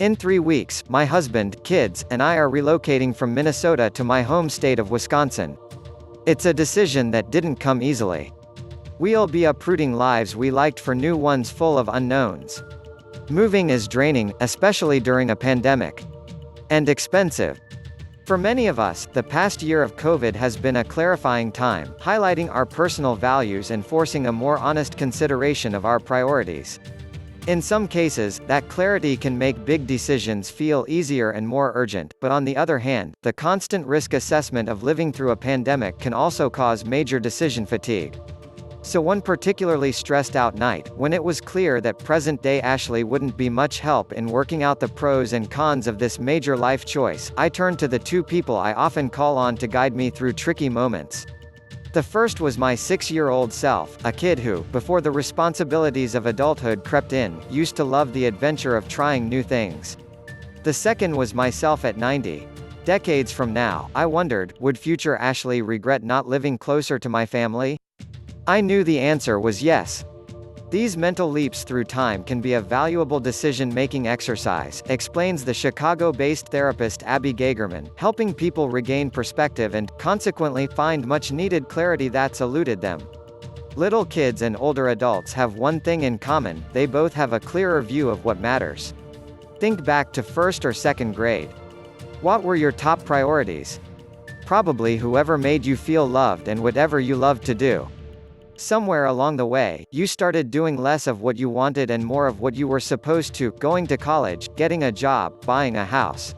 In 3 weeks, my husband, kids, and I are relocating from Minnesota to my home state of Wisconsin. It's a decision that didn't come easily. We'll be uprooting lives we liked for new ones full of unknowns. Moving is draining, especially during a pandemic. And expensive. For many of us, the past year of COVID has been a clarifying time, highlighting our personal values and forcing a more honest consideration of our priorities. In some cases, that clarity can make big decisions feel easier and more urgent, but on the other hand, the constant risk assessment of living through a pandemic can also cause major decision fatigue. So one particularly stressed out night, when it was clear that present-day Ashley wouldn't be much help in working out the pros and cons of this major life choice, I turned to the two people I often call on to guide me through tricky moments. The first was my 6-year-old self, a kid who, before the responsibilities of adulthood crept in, used to love the adventure of trying new things. The second was myself at 90. Decades from now, I wondered, would future Ashley regret not living closer to my family? I knew the answer was yes. These mental leaps through time can be a valuable decision-making exercise, explains the Chicago-based therapist Abby Gagerman, helping people regain perspective and, consequently, find much-needed clarity that's eluded them. Little kids and older adults have one thing in common: they both have a clearer view of what matters. Think back to first or second grade. What were your top priorities? Probably whoever made you feel loved and whatever you loved to do. Somewhere along the way, you started doing less of what you wanted and more of what you were supposed to: going to college, getting a job, buying a house.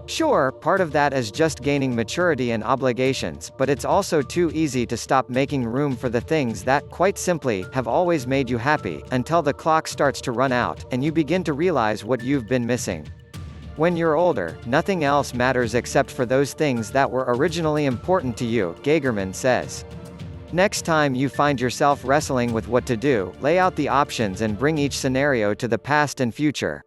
Sure, part of that is just gaining maturity and obligations, but it's also too easy to stop making room for the things that, quite simply, have always made you happy, until the clock starts to run out, and you begin to realize what you've been missing. When you're older, nothing else matters except for those things that were originally important to you, Gagerman says. Next time you find yourself wrestling with what to do, lay out the options and bring each scenario to the past and future.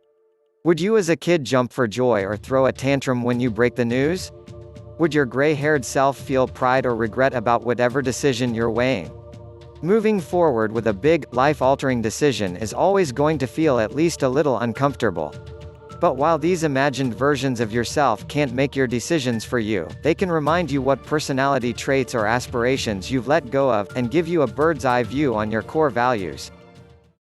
Would you as a kid jump for joy or throw a tantrum when you break the news? Would your gray-haired self feel pride or regret about whatever decision you're weighing? Moving forward with a big, life-altering decision is always going to feel at least a little uncomfortable. But while these imagined versions of yourself can't make your decisions for you, they can remind you what personality traits or aspirations you've let go of, and give you a bird's-eye view on your core values.